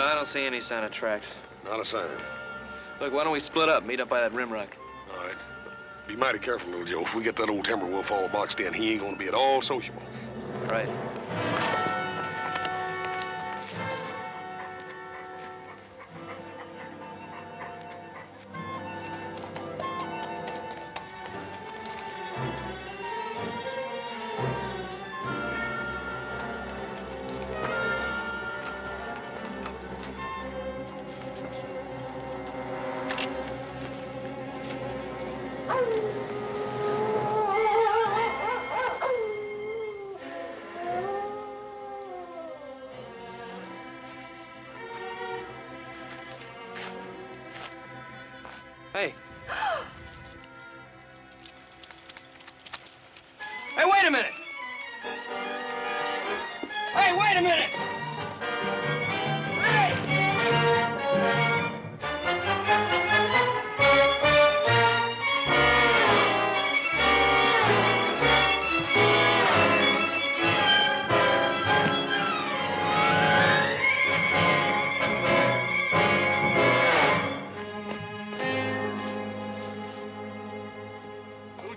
I don't see any sign of tracks. Not a sign. Look, why don't we split up, meet up by that rim rock? All right. Be mighty careful, little Joe. If we get that old timber wolf all boxed in, he ain't gonna be at all sociable. Right. Hey. Hey, wait a minute! Hey, wait a minute! Hey!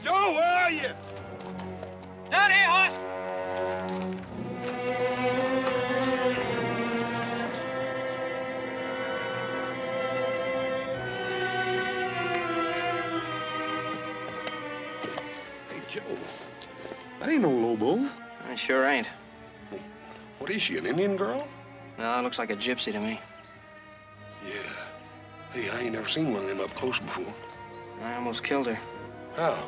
Joe, where are you? Down here, horse! Hey, Joe. That ain't no Lobo. I sure ain't. What is she, an Indian girl? No, it looks like a gypsy to me. Yeah. Hey, I ain't never seen one of them up close before. I almost killed her. How?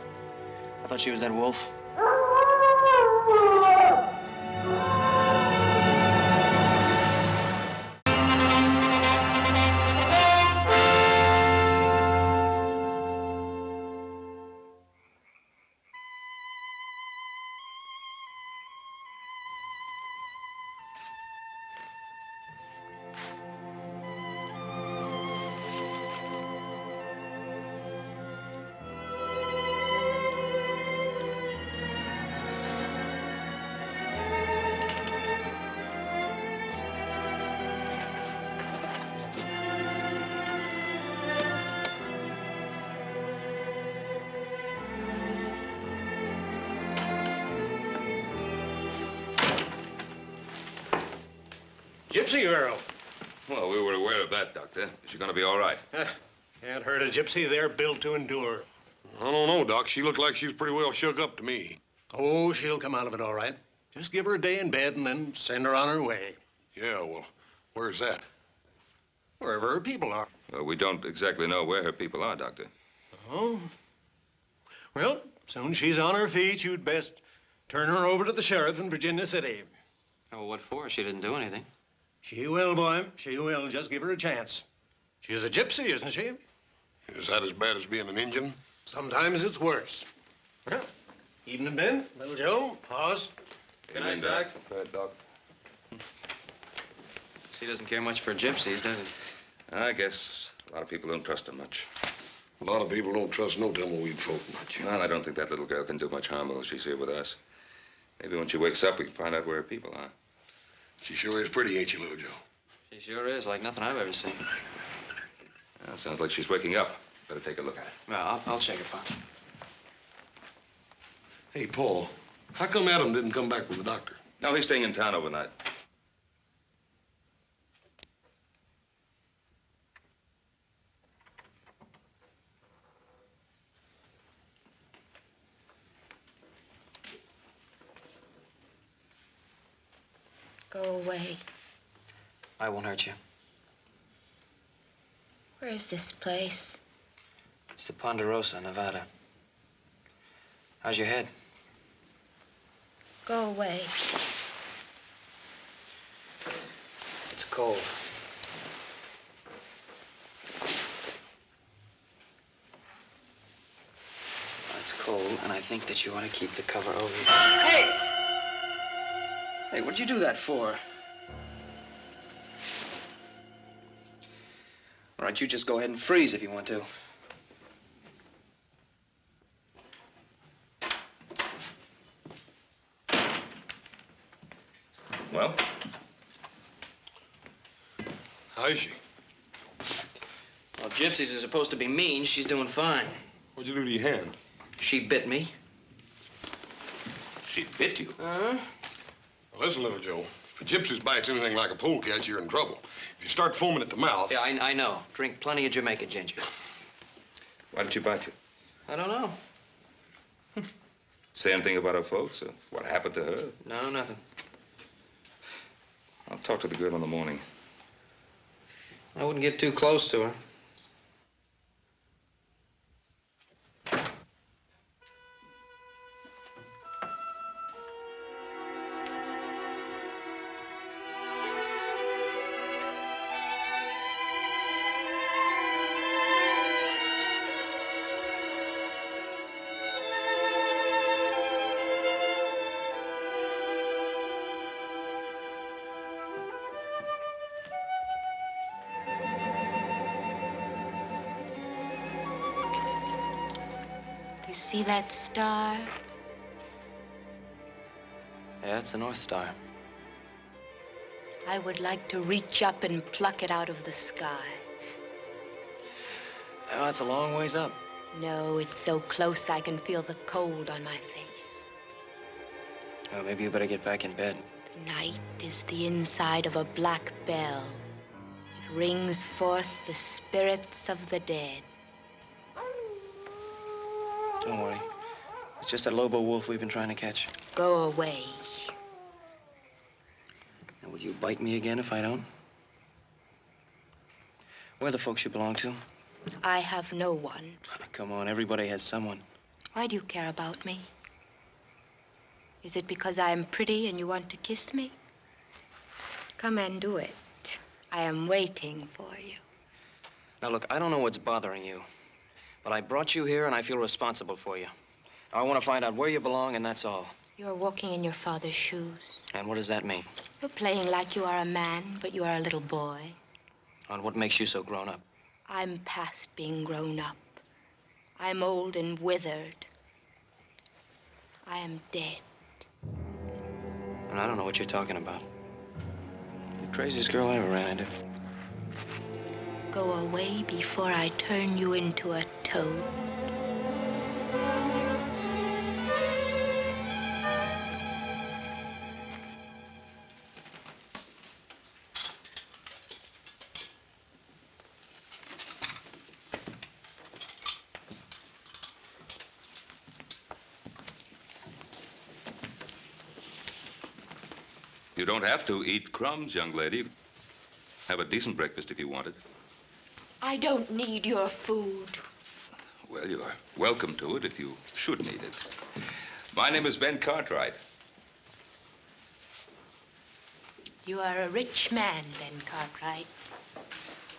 I thought she was that wolf. Gypsy girl. Well, we were aware of that, Doctor. Is she gonna be all right? Can't hurt a gypsy. They're built to endure. I don't know, Doc. She looked like she was pretty well shook up to me. Oh, she'll come out of it all right. Just give her a day in bed and then send her on her way. Yeah, well, where's that? Wherever her people are. Well, we don't exactly know where her people are, Doctor. Oh? Well, soon she's on her feet, you'd best turn her over to the sheriff in Virginia City. Oh, what for? She didn't do anything. She will, boy. She will. Just give her a chance. She's a gypsy, isn't she? Is that as bad as being an Indian? Sometimes it's worse. Well, evening, Ben. Little Joe. Pause. Good night, Doc. Good night, Doc. He doesn't care much for gypsies, does he? I guess a lot of people don't trust her much. A lot of people don't trust no tumbleweed folk much. Well, I don't think that little girl can do much harm while she's here with us. Maybe when she wakes up, we can find out where her people are. She sure is pretty, ain't she, little Joe? She sure is, like nothing I've ever seen. Well, sounds like she's waking up. Better take a look at her. Well, I'll check it, Pop. Hey, Paul, how come Adam didn't come back with the doctor? No, he's staying in town overnight. Go away. I won't hurt you. Where is this place? It's the Ponderosa, Nevada. How's your head? Go away. It's cold. It's cold, and I think that you want to keep the cover over you. Hey! Hey, what'd you do that for? All right, you just go ahead and freeze if you want to. Well? How is she? Well, gypsies are supposed to be mean. She's doing fine. What'd you do to your hand? She bit me. She bit you? Uh-huh. Well, listen, little Joe. If a gypsy's bites anything like a polecat, you're in trouble. If you start foaming at the mouth... Yeah, I know. Drink plenty of Jamaica ginger. Why did she bite you? I don't know. Say anything about her folks or what happened to her? No, nothing. I'll talk to the girl in the morning. I wouldn't get too close to her. You see that star? Yeah, it's the North Star. I would like to reach up and pluck it out of the sky. Oh, it's a long ways up. No, it's so close I can feel the cold on my face. Oh, maybe you better get back in bed. The night is the inside of a black bell. It rings forth the spirits of the dead. Don't worry. It's just that Lobo wolf we've been trying to catch. Go away. And will you bite me again if I don't? Where are the folks you belong to? I have no one. Come on, everybody has someone. Why do you care about me? Is it because I am pretty and you want to kiss me? Come and do it. I am waiting for you. Now, look, I don't know what's bothering you, but I brought you here and I feel responsible for you. I want to find out where you belong, and that's all. You're walking in your father's shoes. And what does that mean? You're playing like you are a man, but you are a little boy. On what makes you so grown up? I'm past being grown up. I'm old and withered. I am dead. And I don't know what you're talking about. You're the craziest girl I ever ran into. Go away before I turn you into a toad. You don't have to eat crumbs, young lady. Have a decent breakfast if you want it. I don't need your food. Well, you are welcome to it if you should need it. My name is Ben Cartwright. You are a rich man, Ben Cartwright.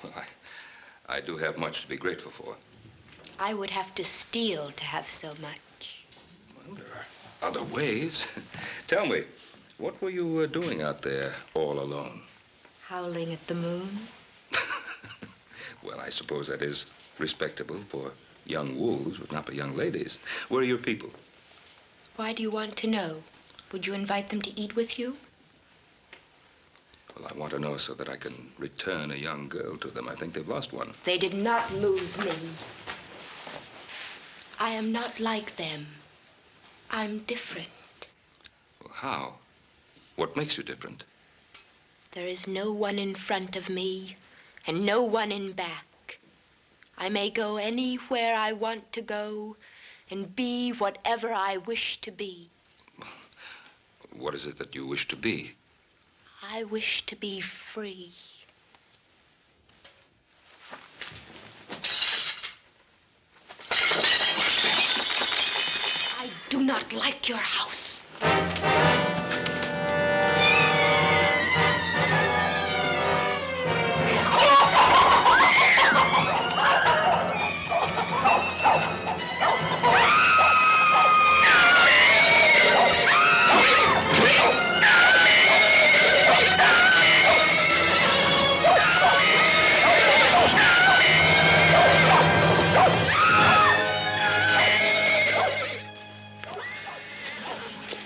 Well, I do have much to be grateful for. I would have to steal to have so much. Well, there are other ways. Tell me, what were you doing out there all alone? Howling at the moon. Well, I suppose that is respectable for young wolves, but not for young ladies. Where are your people? Why do you want to know? Would you invite them to eat with you? Well, I want to know so that I can return a young girl to them. I think they've lost one. They did not lose me. I am not like them. I'm different. Well, how? What makes you different? There is no one in front of me and no one in back. I may go anywhere I want to go and be whatever I wish to be. What is it that you wish to be? I wish to be free. I do not like your house.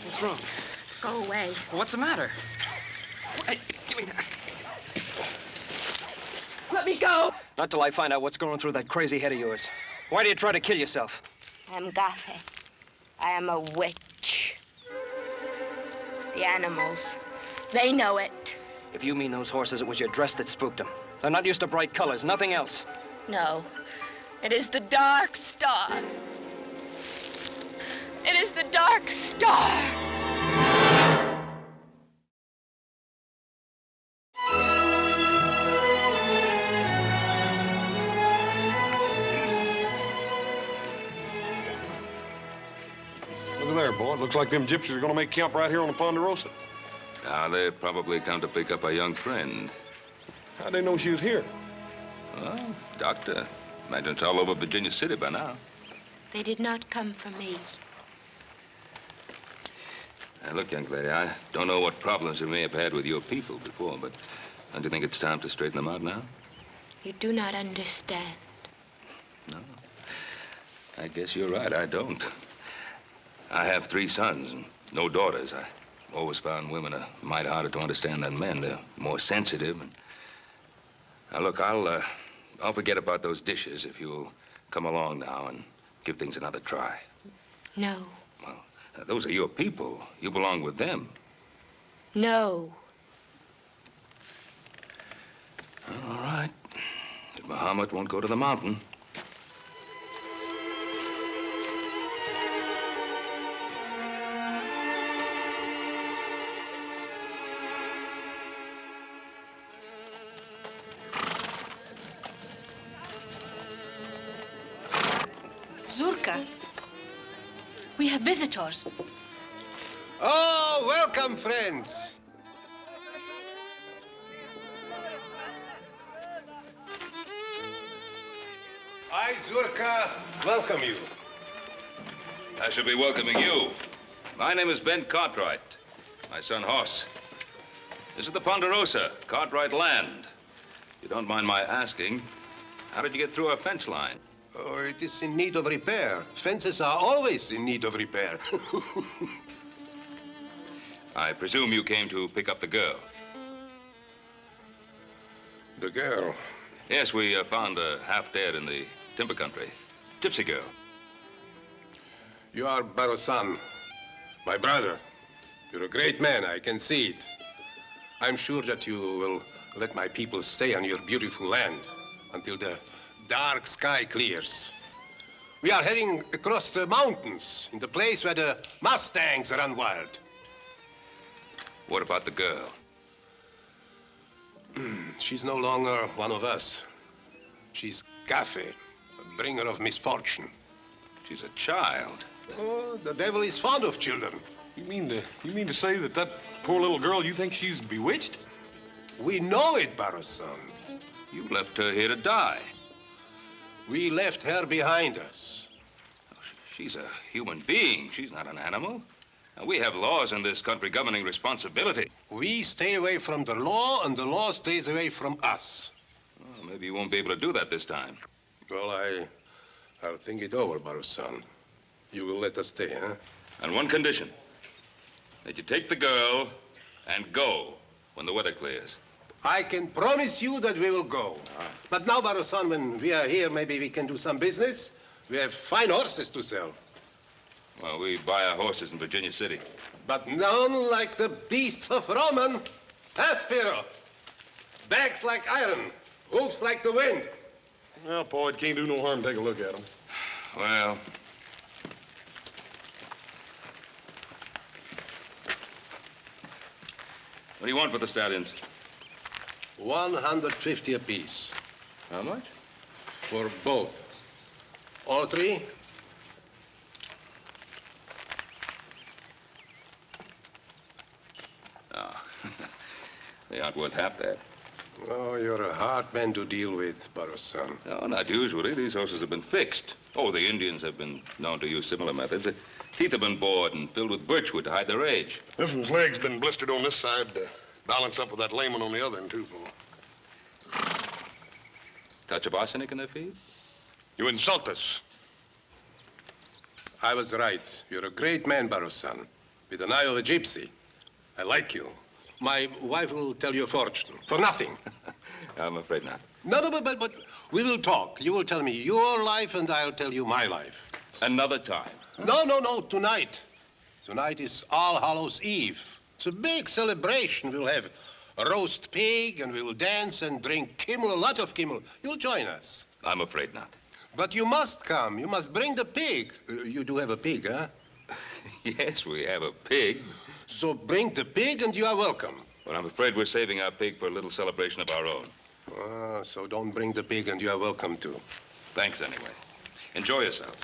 What's wrong? Go away. What's the matter? Hey, give me that. Not till I find out what's going through that crazy head of yours. Why do you try to kill yourself? I'm Gaffe. I am a witch. The animals, they know it. If you mean those horses, it was your dress that spooked them. They're not used to bright colors, nothing else. No, it is the dark star. It is the dark star. Look there, boy. It looks like them gypsies are gonna make camp right here on the Ponderosa. Now, they probably come to pick up a young friend. How'd they know she was here? Well, doctor, imagine it's all over Virginia City by now. They did not come for me. Now, look, young lady, I don't know what problems you may have had with your people before, but don't you think it's time to straighten them out now? You do not understand. No. I guess you're right, I don't. I have 3 sons and no daughters. I always found women a mite harder to understand than men. They're more sensitive. And... Now, look, I'll forget about those dishes if you'll come along now and give things another try. No. Well, those are your people. You belong with them. No. All right. But Muhammad won't go to the mountain. Zurka, we have visitors. Oh, welcome, friends. I, Zurka, welcome you. I should be welcoming you. My name is Ben Cartwright. My son, Hoss. This is the Ponderosa, Cartwright land. If you don't mind my asking, how did you get through our fence line? Oh, it is in need of repair. Fences are always in need of repair. I presume you came to pick up the girl. The girl. Yes, we found her half dead in the timber country. Gypsy girl. You are Barosan, my brother. You're a great man, I can see it. I'm sure that you will let my people stay on your beautiful land until the dark sky clears. We are heading across the mountains in the place where the Mustangs run wild. What about the girl? She's no longer one of us. She's Gaffe, a bringer of misfortune. She's a child. Oh, the devil is fond of children. You mean to say that poor little girl, you think she's bewitched? We know it, Barosan. You left her here to die. We left her behind us. She's a human being. She's not an animal. And we have laws in this country governing responsibility. We stay away from the law, and the law stays away from us. Well, maybe you won't be able to do that this time. Well, I'll think it over, Barosan. You will let us stay, huh? On one condition. That you take the girl and go when the weather clears. I can promise you that we will go. But now, Barosan, when we are here, maybe we can do some business. We have fine horses to sell. Well, we buy our horses in Virginia City. But none like the beasts of Roman. Aspiro. Backs like iron. Hoofs like the wind. Well, Paul, it can't do no harm to take a look at them. Well... What do you want for the stallions? 150 apiece. How much? For both. All 3? No. They aren't worth half that. Oh, you're a hard man to deal with, Barosan. No, not usually. These horses have been fixed. Oh, the Indians have been known to use similar methods. The teeth have been bored and filled with birchwood to hide their age. This one's leg's been blistered on this side to balance up with that lame one on the other end, too, Paul. Touch of arsenic in their feet? You insult us. I was right. You're a great man, Barosan, with an eye of a gypsy. I like you. My wife will tell you a fortune. For nothing. I'm afraid not. No, but we will talk. You will tell me your life, and I'll tell you my life. Another time. No, tonight. Tonight is All Hallows Eve. It's a big celebration. We'll have a roast pig, and we'll dance and drink Kimmel, a lot of Kimmel. You'll join us. I'm afraid not. But you must come. You must bring the pig. You do have a pig, huh? Yes, we have a pig. So bring the pig, and you are welcome. But I'm afraid we're saving our pig for a little celebration of our own. So don't bring the pig, and you are welcome too. Thanks anyway. Enjoy yourself.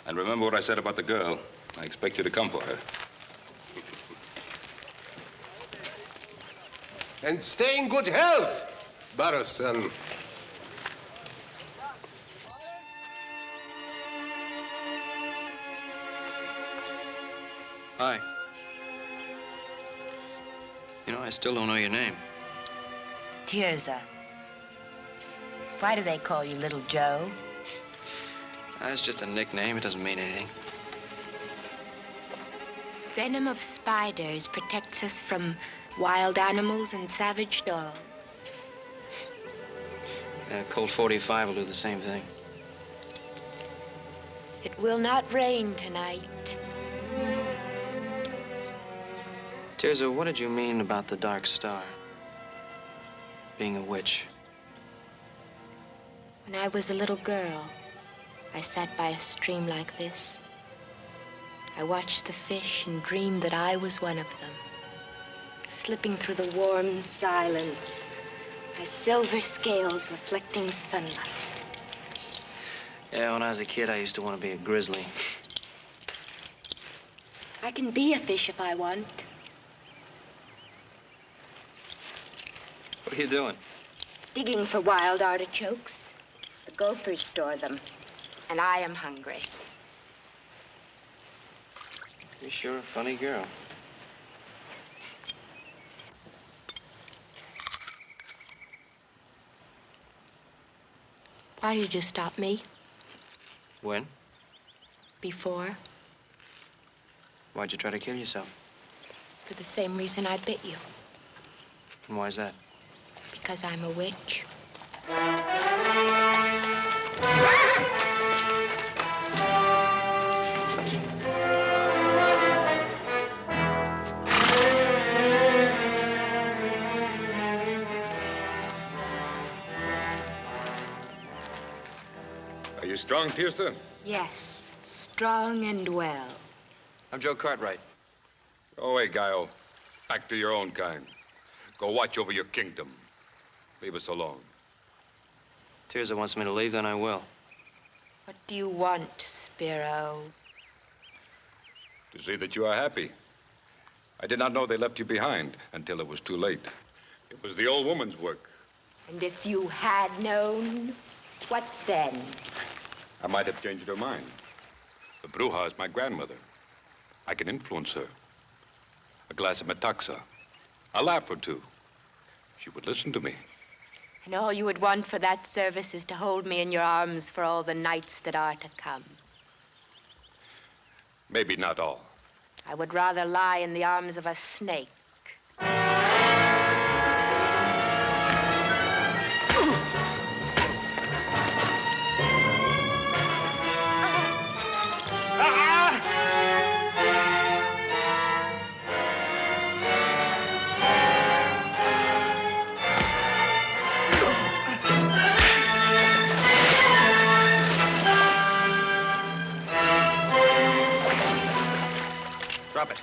And remember what I said about the girl. I expect you to come for her. And stay in good health, Barroson. Hi. You know, I still don't know your name. Tirza. Why do they call you Little Joe? That's just a nickname. It doesn't mean anything. Venom of spiders protects us from wild animals and savage dogs. Colt 45 will do the same thing. It will not rain tonight. Tirza, what did you mean about the Dark Star? Being a witch. When I was a little girl, I sat by a stream like this. I watched the fish and dreamed that I was one of them, slipping through the warm silence, my silver scales reflecting sunlight. Yeah, when I was a kid, I used to want to be a grizzly. I can be a fish if I want. What are you doing? Digging for wild artichokes. The gophers store them, and I am hungry. You're sure a funny girl. Why did you stop me? When? Before? Why'd you try to kill yourself? For the same reason I bit you. And why's that? Because I'm a witch. Are you strong, Tirza? Yes, strong and well. I'm Joe Cartwright. Go away, Guile. Back to your own kind. Go watch over your kingdom. Leave us alone. Tirza wants me to leave, then I will. What do you want, Spiro? To see that you are happy. I did not know they left you behind until it was too late. It was the old woman's work. And if you had known, what then? I might have changed her mind. The Bruja is my grandmother. I can influence her. A glass of Metaxa. A laugh or two. She would listen to me. And all you would want for that service is to hold me in your arms for all the nights that are to come. Maybe not all. I would rather lie in the arms of a snake. Drop it.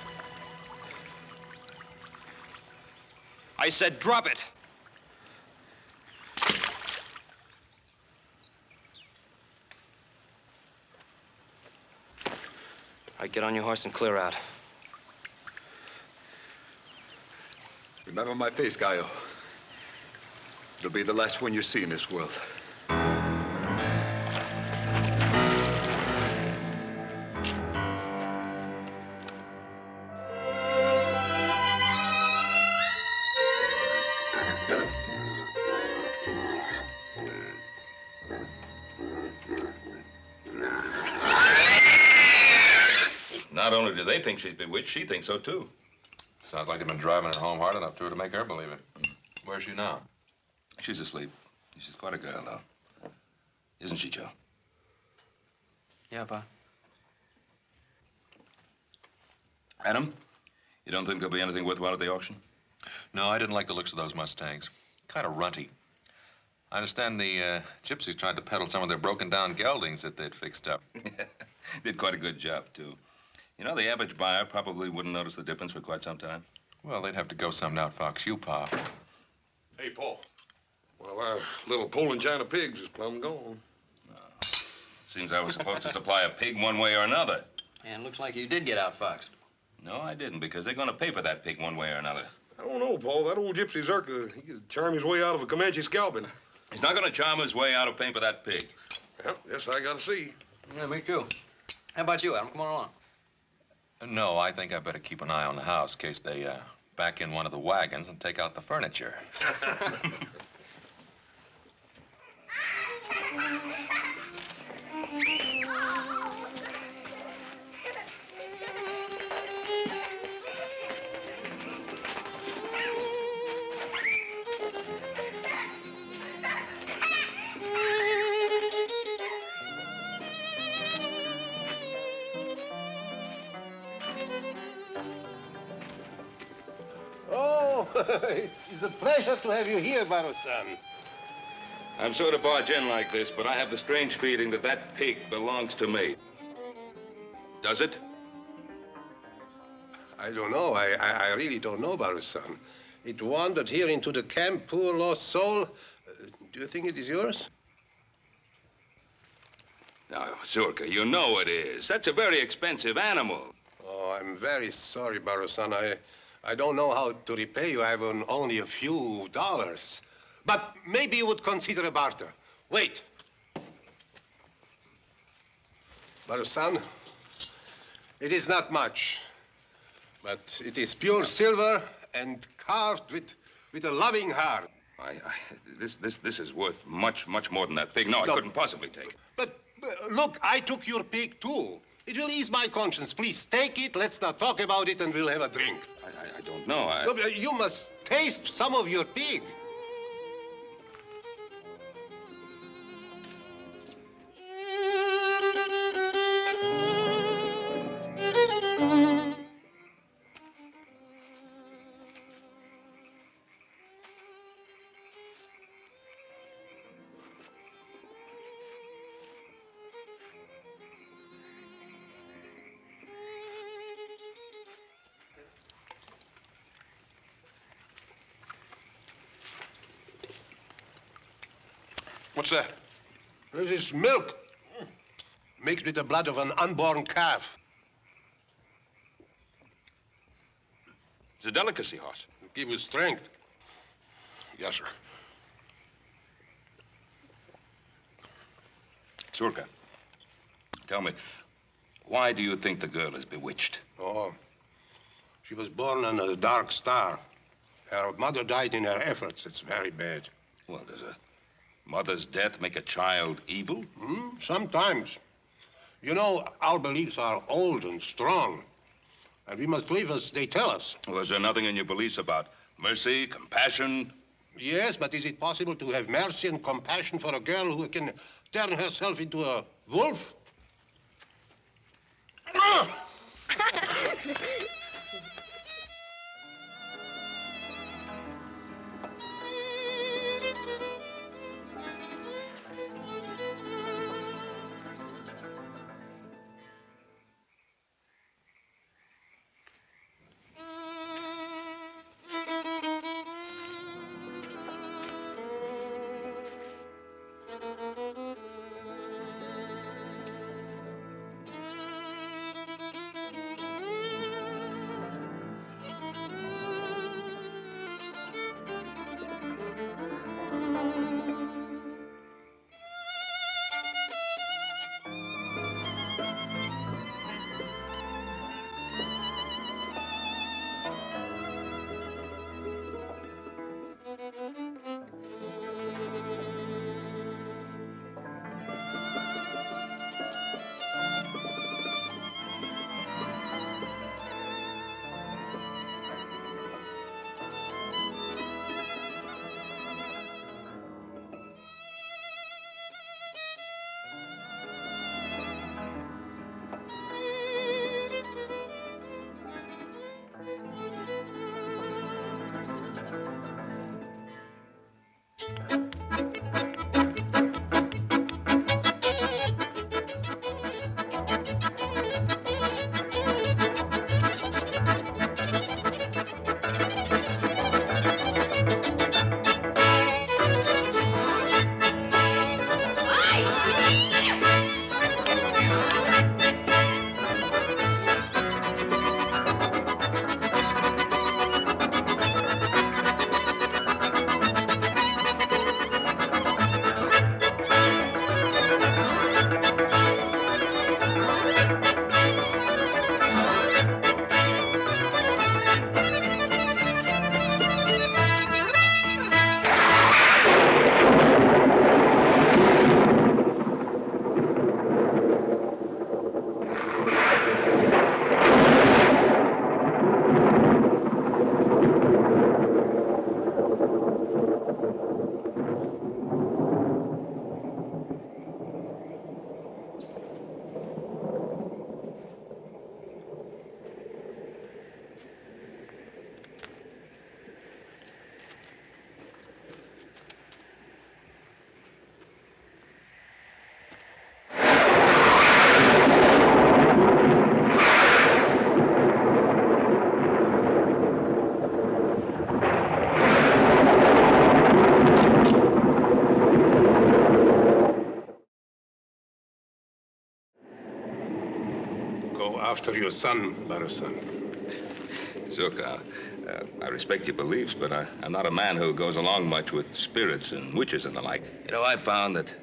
I said drop it. All right, get on your horse and clear out. Remember my face, Gallo. It'll be the last one you see in this world. Not only do they think she's bewitched, she thinks so, too. Sounds like they've been driving her home hard enough to her to make her believe it. Where's she now? She's asleep. She's quite a girl, though. Isn't she, Joe? Yeah, Pa. Adam, you don't think there'll be anything worthwhile at the auction? No, I didn't like the looks of those Mustangs. Kind of runty. I understand the gypsies tried to peddle some of their broken-down geldings that they'd fixed up. Did quite a good job, too. You know, the average buyer probably wouldn't notice the difference for quite some time. Well, they'd have to go some to outfox you, Pa. Hey, Paul. Well, our little Poland China pigs is plumb gone. Seems I was supposed to supply a pig one way or another. And looks like you did get outfoxed. No, I didn't, because they're going to pay for that pig one way or another. I don't know, Paul. That old gypsy Zerka, he could charm his way out of a Comanche scalping. He's not going to charm his way out of paying for that pig. Well, yes, I gotta see. Yeah, me too. How about you, Adam? Come on along. No, I think I better keep an eye on the house in case they back in one of the wagons and take out the furniture. It's a pleasure to have you here, Baro-san. I'm sorry to barge in like this, but I have the strange feeling that that pig belongs to me. Does it? I don't know. I really don't know, Baro-san. It wandered here into the camp, poor lost soul. Do you think it is yours? Now, Zurka, you know it is. That's a very expensive animal. Oh, I'm very sorry, Baro-san. I don't know how to repay you. I have only a few dollars. But maybe you would consider a barter. Wait. Baro-san, it is not much, but it is pure silver and carved with a loving heart. This is worth much more than that pig. No, I couldn't possibly take it. But look, I took your pig too. It will ease my conscience. Please take it. Let's not talk about it, and we'll have a drink. I don't know. No, but you must taste some of your pig. What's that? This is milk mixed with the blood of an unborn calf. It's a delicacy, horse. Give you strength. Yes, sir. Zurka, tell me, why do you think the girl is bewitched? Oh, she was born on a dark star. Her mother died in her efforts. It's very bad. Well, does a mother's death make a child evil? Sometimes. You know, our beliefs are old and strong, and we must live as they tell us. Was there nothing in your beliefs about mercy, compassion? Yes, but is it possible to have mercy and compassion for a girl who can turn herself into a wolf? After your son, Barrow-san. Zurka, I respect your beliefs, but I'm not a man who goes along much with spirits and witches and the like. You know, I've found that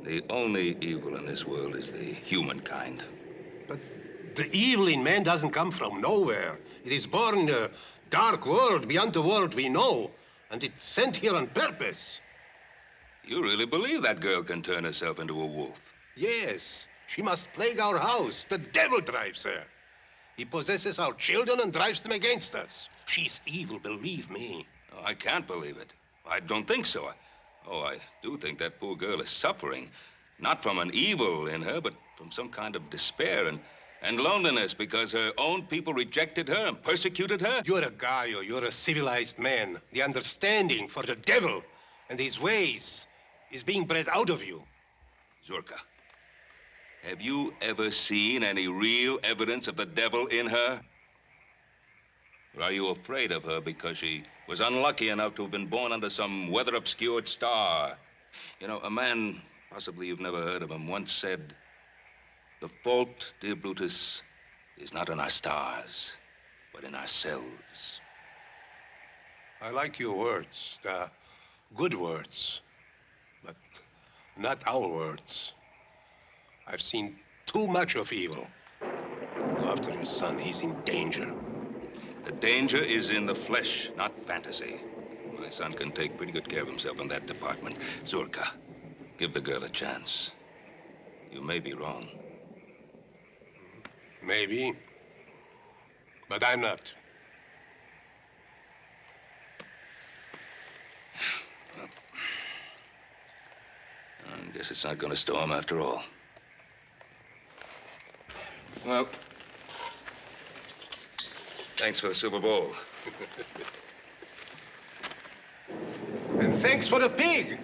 the only evil in this world is the humankind. But the evil in man doesn't come from nowhere. It is born in a dark world beyond the world we know, and it's sent here on purpose. You really believe that girl can turn herself into a wolf? Yes, she must plague our house. The devil drives her. He possesses our children and drives them against us. She's evil, believe me. Oh, I can't believe it. I don't think so. I do think that poor girl is suffering, not from an evil in her, but from some kind of despair and loneliness because her own people rejected her and persecuted her. You're a Gaio, you're a civilized man. The understanding for the devil and his ways is being bred out of you. Zurka, have you ever seen any real evidence of the devil in her? Or are you afraid of her because she was unlucky enough to have been born under some weather-obscured star? You know, a man, possibly you've never heard of him, once said, "The fault, dear Brutus, is not in our stars, but in ourselves." I like your words. They're good words, but not our words. I've seen too much of evil. Go after your son. He's in danger. The danger is in the flesh, not fantasy. My son can take pretty good care of himself in that department. Zurka, give the girl a chance. You may be wrong. Maybe, but I'm not. Well, I guess it's not going to storm after all. Well, thanks for the Super Bowl. And thanks for the pig.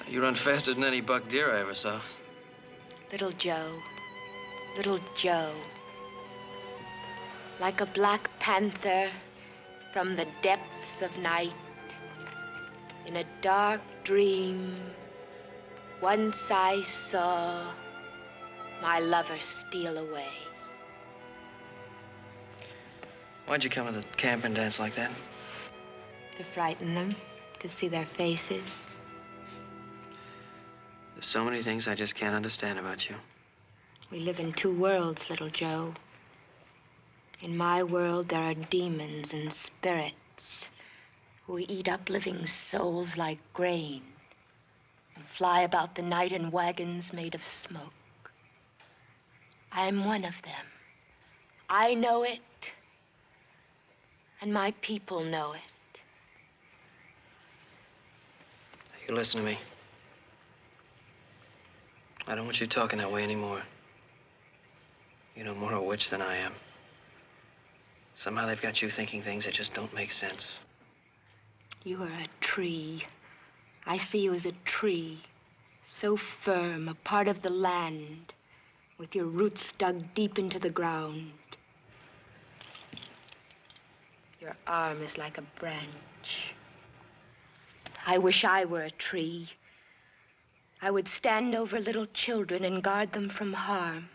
You run faster than any buck deer I ever saw. Little Joe, little Joe. Like a black panther from the depths of night, in a dark dream, once I saw my lover steal away. Why'd you come to the camp and dance like that? To frighten them, to see their faces. There's so many things I just can't understand about you. We live in two worlds, little Joe. In my world, there are demons and spirits who eat up living souls like grain and fly about the night in wagons made of smoke. I'm one of them. I know it, and my people know it. You listen to me. I don't want you talking that way anymore. You know more of a witch than I am. Somehow they've got you thinking things that just don't make sense. You are a tree. I see you as a tree, so firm, a part of the land, with your roots dug deep into the ground. Your arm is like a branch. I wish I were a tree. I would stand over little children and guard them from harm.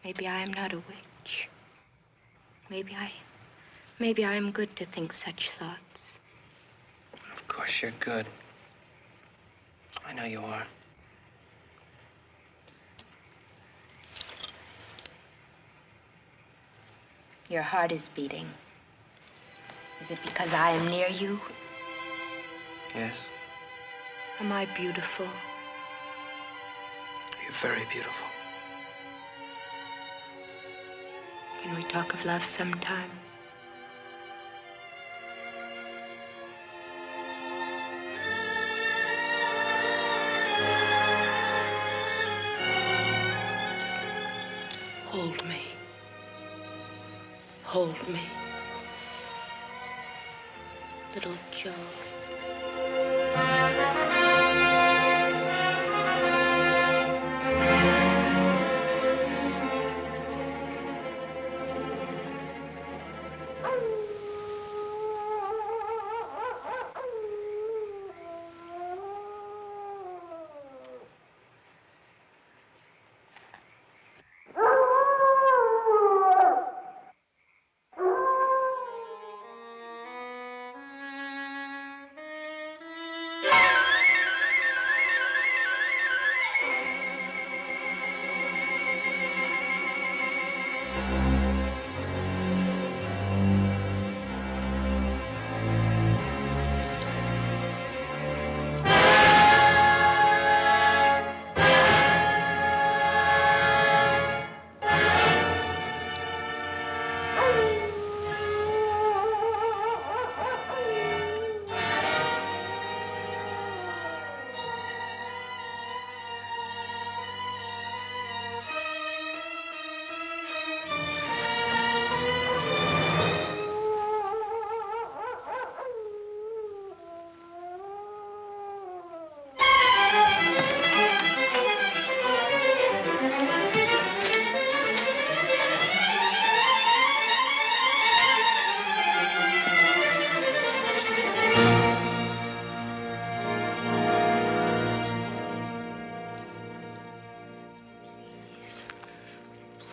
Maybe I am not a witch. Maybe I am good to think such thoughts. Of course you're good. I know you are. Your heart is beating. Is it because I am near you? Yes. Am I beautiful? You're very beautiful. Can we talk of love sometime? Hold me. Hold me. Little Joe.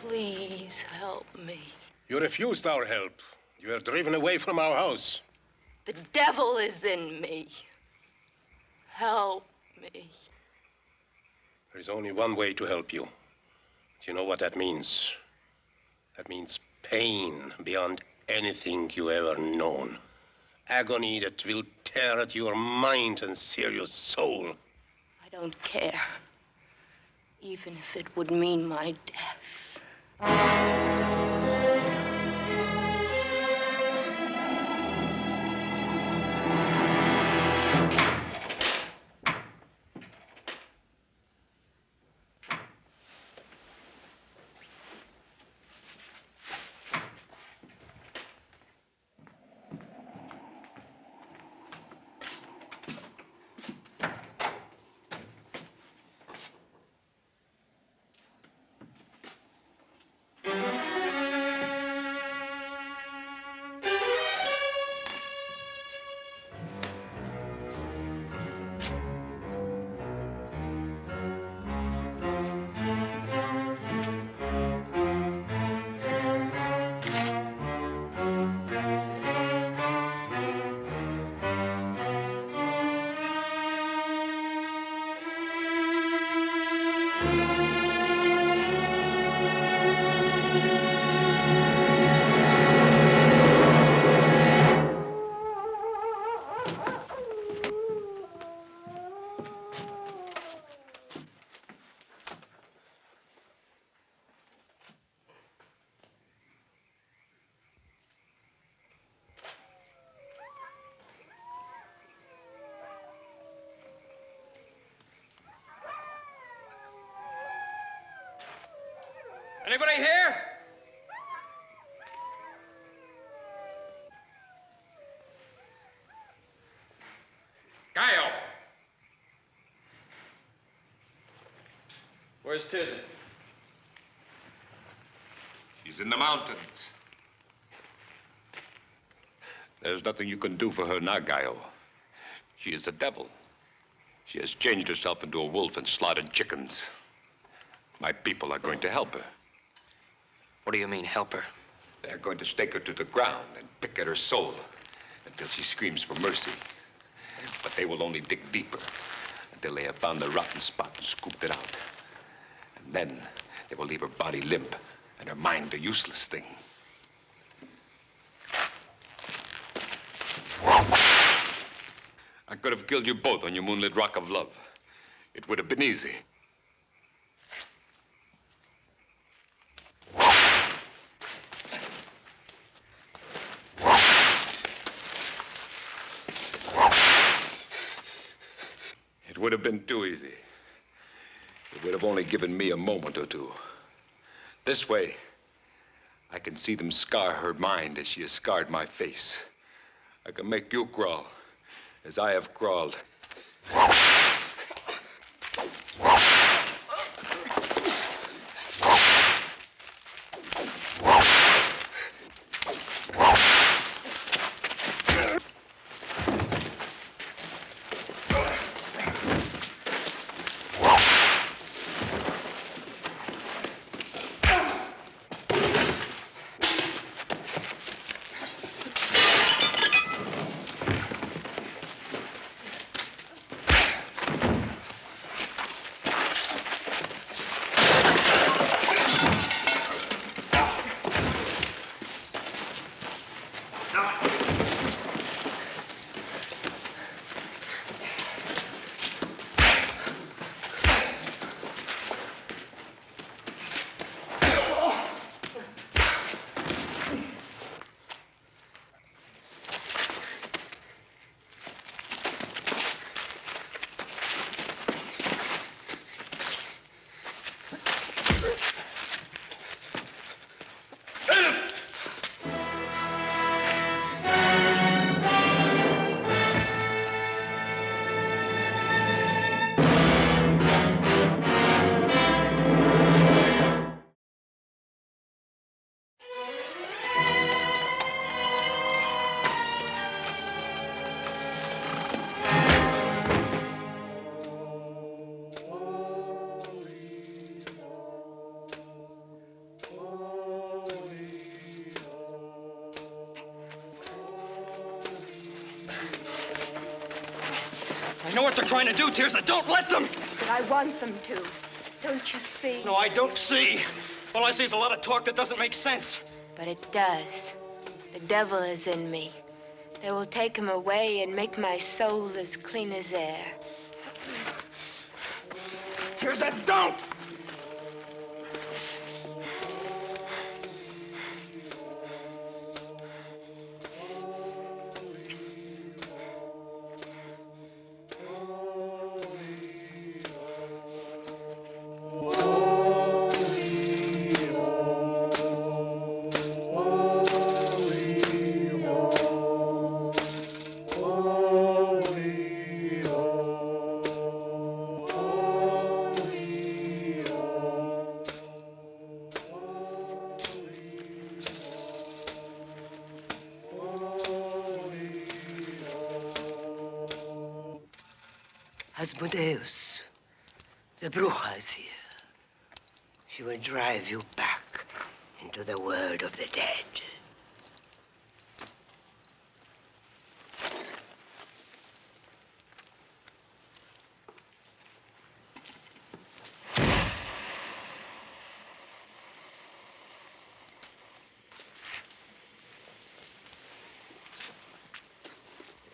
Please help me. You refused our help. You were driven away from our house. The devil is in me. Help me. There is only one way to help you. Do you know what that means? That means pain beyond anything you ever known. Agony that will tear at your mind and sear your soul. I don't care. Even if it would mean my death. Anybody here? Gaio! Where's Tirzah? She's in the mountains. There's nothing you can do for her now, Gaio. She is the devil. She has changed herself into a wolf and slaughtered chickens. My people are going to help her. What do you mean, help her? They're going to stake her to the ground and pick at her soul until she screams for mercy. But they will only dig deeper until they have found the rotten spot and scooped it out. And then they will leave her body limp and her mind a useless thing. I could have killed you both on your moonlit rock of love. It would have been easy. It would have been too easy. It would have only given me a moment or two. This way, I can see them scar her mind as she has scarred my face. I can make you crawl as I have crawled. know what they're trying to do, Tirza. Don't let them! But I want them to. Don't you see? No, I don't see. All I see is a lot of talk that doesn't make sense. But it does. The devil is in me. They will take him away and make my soul as clean as air. Tirza, don't! Asmodeus, the Bruja is here. She will drive you back into the world of the dead.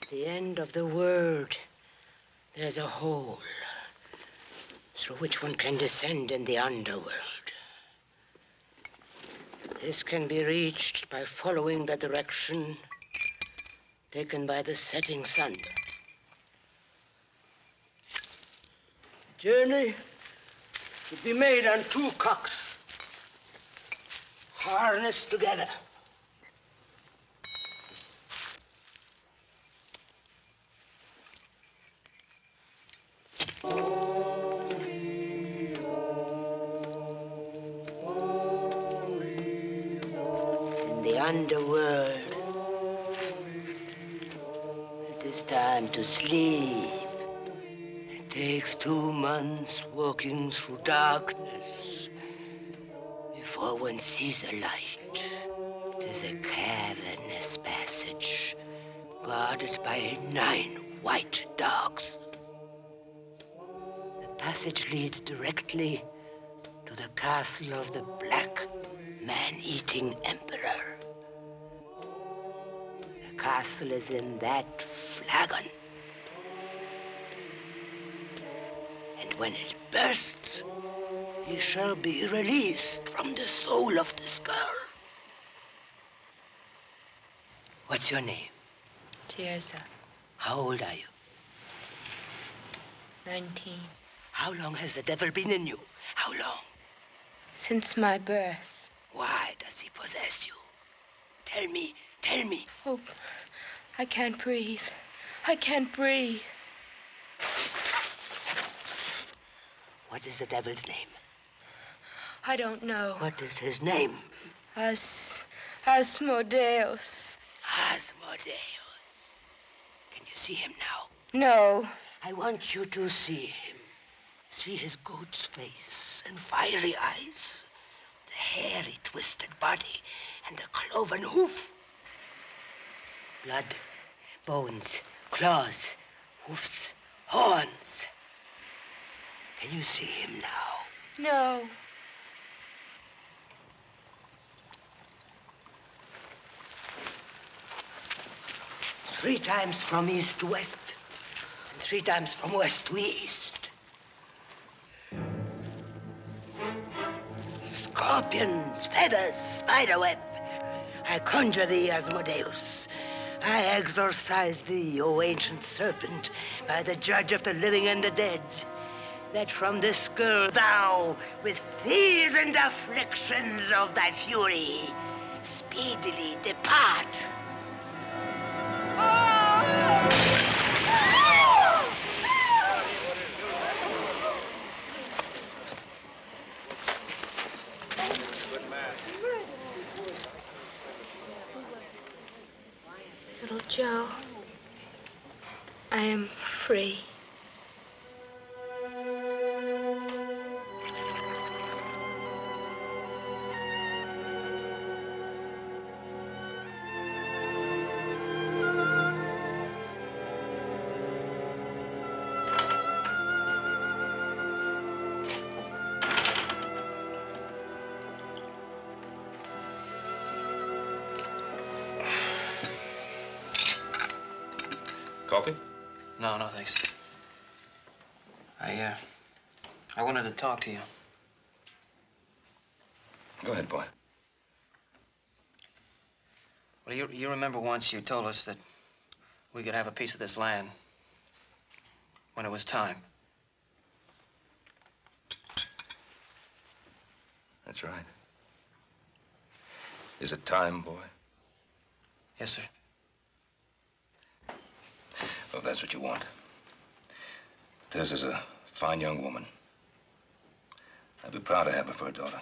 At the end of the world, there's a hole through which one can descend in the underworld. This can be reached by following the direction taken by the setting sun. The journey should be made on 2 cocks, harnessed together. Underworld. It is time to sleep. It takes 2 months walking through darkness before one sees a light. It is a cavernous passage guarded by 9 white dogs. The passage leads directly to the castle of the Black Man-Eating Emperor. The castle is in that flagon. And when it bursts, he shall be released from the soul of this girl. What's your name? Tirza, How old are you? 19. How long has the devil been in you? How long? Since my birth. Why does he possess you? Tell me, tell me. Oh, I can't breathe. I can't breathe. What is the devil's name? I don't know. What is his name? Asmodeus. Asmodeus. Can you see him now? No. I want you to see him. See his goat's face and fiery eyes, the hairy, twisted body, and the cloven hoof. Blood, bones, claws, hoofs, horns. Can you see him now? No. Three times from east to west, and 3 times from west to east. Scorpions, feathers, spiderweb. I conjure thee, Asmodeus. I exorcise thee, O ancient serpent, by the judge of the living and the dead, that from this girl thou, with fears and afflictions of thy fury, speedily depart. Little Joe, I am free. Coffee? No, no, thanks. I wanted to talk to you. Go ahead, boy. Well, you remember once you told us that we could have a piece of this land when it was time. That's right. Is it time, boy? Yes, sir. Well, if that's what you want. Tess is a fine young woman. I'd be proud to have her for a daughter.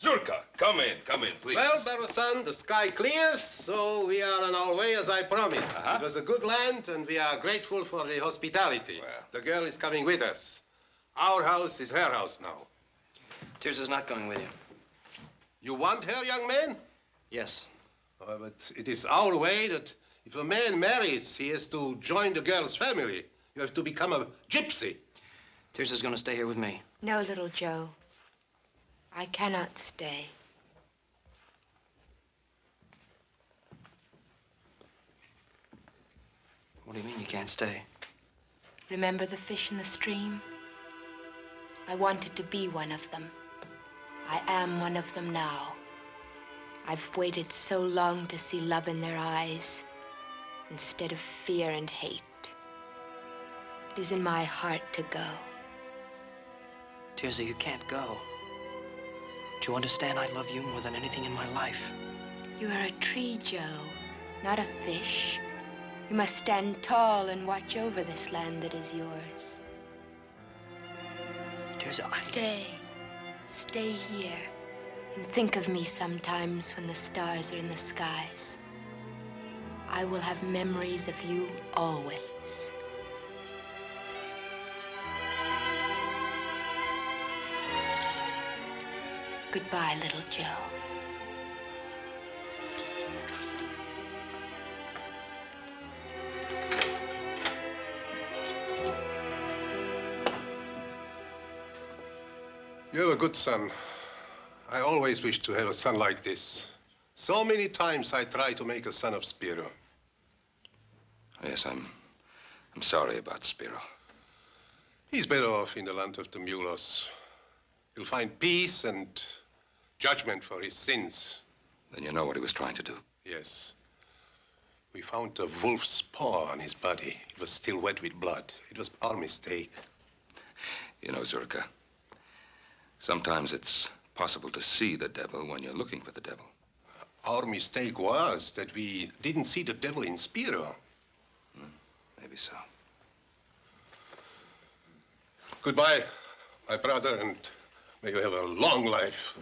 Zurka, come in, please. Well, Barrow-san, the sky clears, so we are on our way as I promised. It was a good land, and we are grateful for the hospitality. Well. The girl is coming with us. Our house is her house now. Tirza's not going with you. You want her, young man? Yes. But it is our way that if a man marries, he has to join the girl's family. You have to become a gypsy. Tirza's going to stay here with me. No, little Joe. I cannot stay. What do you mean you can't stay? Remember the fish in the stream? I wanted to be one of them. I am one of them now. I've waited so long to see love in their eyes instead of fear and hate. It is in my heart to go. Tirza, you can't go. Do you understand I love you more than anything in my life? You are a tree, Joe, not a fish. You must stand tall and watch over this land that is yours. Tirza, Stay. Stay here. And think of me sometimes when the stars are in the skies. I will have memories of you always. Goodbye, little Joe. You have a good son. I always wished to have a son like this. So many times I tried to make a son of Spiro. Yes, I'm sorry about Spiro. He's better off in the land of the mulos. He'll find peace and judgment for his sins. Then you know what he was trying to do. Yes. We found a wolf's paw on his body. It was still wet with blood. It was our mistake. You know, Zurka, sometimes it's possible to see the devil when you're looking for the devil. Our mistake was that we didn't see the devil in Spiro. Maybe so. Goodbye, my brother, and may you have a long life.